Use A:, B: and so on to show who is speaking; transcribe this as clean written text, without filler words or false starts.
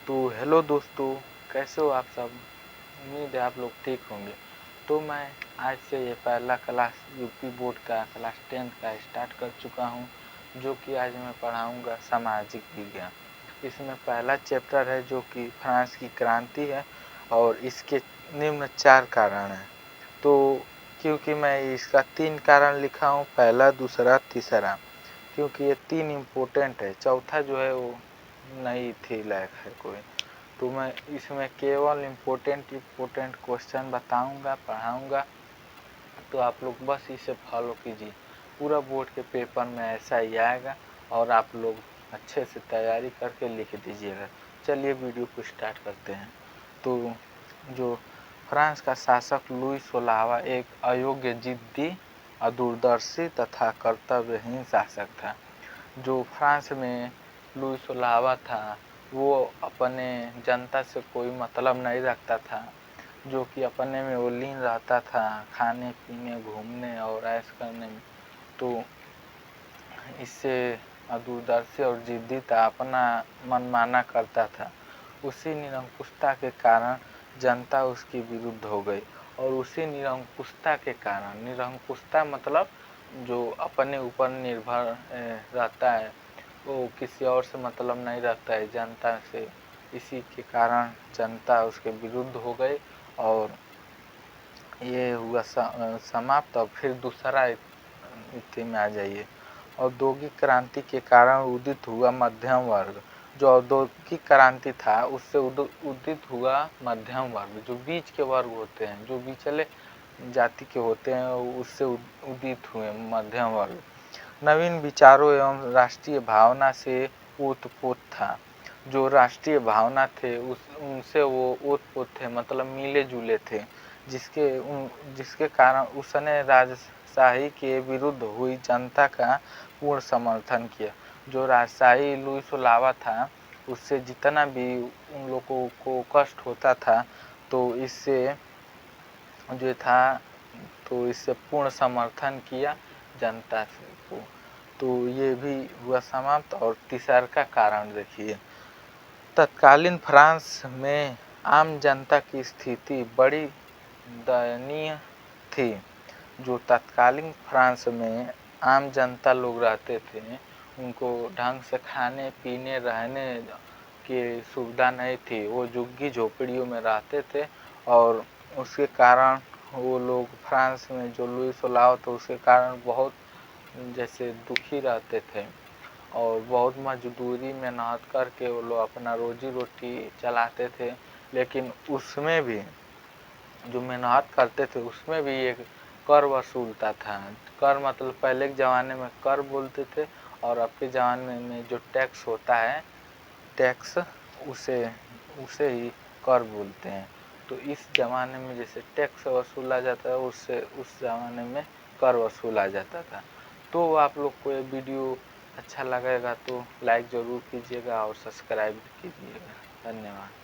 A: तो हेलो दोस्तों, कैसे हो आप सब। उम्मीद है आप लोग ठीक होंगे। तो मैं आज से ये पहला क्लास यूपी बोर्ड का क्लास 10 का स्टार्ट कर चुका हूँ, जो कि आज मैं पढ़ाऊँगा सामाजिक विज्ञान। इसमें पहला चैप्टर है जो कि फ्रांस की क्रांति है और इसके निम्न 4 कारण हैं। तो क्योंकि मैं इसका 3 कारण लिखा हूँ, पहला, दूसरा, तीसरा, क्योंकि ये 3 इम्पोर्टेंट है। चौथा जो है वो नहीं थी लायक है कोई। तो मैं इसमें केवल इम्पोर्टेंट क्वेश्चन बताऊंगा, पढ़ाऊंगा। तो आप लोग बस इसे फॉलो कीजिए। पूरा बोर्ड के पेपर में ऐसा ही आएगा और आप लोग अच्छे से तैयारी करके लिख दीजिएगा। चलिए वीडियो को स्टार्ट करते हैं। तो जो फ्रांस का शासक लुई 16वां एक अयोग्य, जिद्दी, अदूरदर्शी तथा कर्तव्यहीन शासक था। जो फ्रांस में लुई 16वां था, वो अपने जनता से कोई मतलब नहीं रखता था, जो कि अपने में वो लीन रहता था, खाने पीने, घूमने और ऐश करने में। तो इससे दूरदर्शी और जिद्दी था, अपना मनमाना करता था। उसी निरंकुशता के कारण जनता उसके विरुद्ध हो गई और उसी निरंकुशता के कारण, निरंकुशता मतलब जो अपने ऊपर निर्भर रहता है, वो किसी और से मतलब नहीं रखता है, जनता से। इसी के कारण जनता उसके विरुद्ध हो गई और ये हुआ समाप्त। और फिर दूसरा इति में आ जाइए। औद्योगिक क्रांति के कारण उदित हुआ मध्यम वर्ग। जो औद्योगिक क्रांति था उससे उदित हुआ मध्यम वर्ग, जो बीच के वर्ग होते हैं, जो बिचले जाति के होते हैं, उससे उदित हुए मध्यम वर्ग। नवीन विचारों एवं राष्ट्रीय भावना से ओतप्रोत था। जो राष्ट्रीय भावना थे उनसे वो ओतप्रोत थे, मतलब मिले जुले थे, जिसके कारण उसने राजशाही के विरुद्ध हुई जनता का पूर्ण समर्थन किया। जो राजशाही लुई 16वां था, उससे जितना भी उन लोगों को कष्ट होता था, तो इससे जो था, तो इससे पूर्ण समर्थन किया जनता को। तो ये भी हुआ समाप्त। और तीसरा का कारण देखिए। तत्कालीन फ्रांस में आम जनता की स्थिति बड़ी दयनीय थी। जो तत्कालीन फ्रांस में आम जनता लोग रहते थे, उनको ढंग से खाने पीने रहने की सुविधा नहीं थी। वो झुग्गी झोपड़ियों में रहते थे और उसके कारण वो लोग फ्रांस में जो लुई 16वां था, उसके कारण बहुत जैसे दुखी रहते थे और बहुत मजदूरी मेहनत करके वो लोग अपना रोजी रोटी चलाते थे। लेकिन उसमें भी जो मेहनत करते थे उसमें भी एक कर वसूलता था। कर मतलब पहले के ज़माने में कर बोलते थे और अब के ज़माने में जो टैक्स होता है, टैक्स, उसे उसे ही कर बोलते हैं। तो इस ज़माने में जैसे टैक्स वसूला जाता है, उससे उस ज़माने में कर वसूला जाता था। तो आप लोग को ये वीडियो अच्छा लगेगा तो लाइक ज़रूर कीजिएगा और सब्सक्राइब कीजिएगा। धन्यवाद।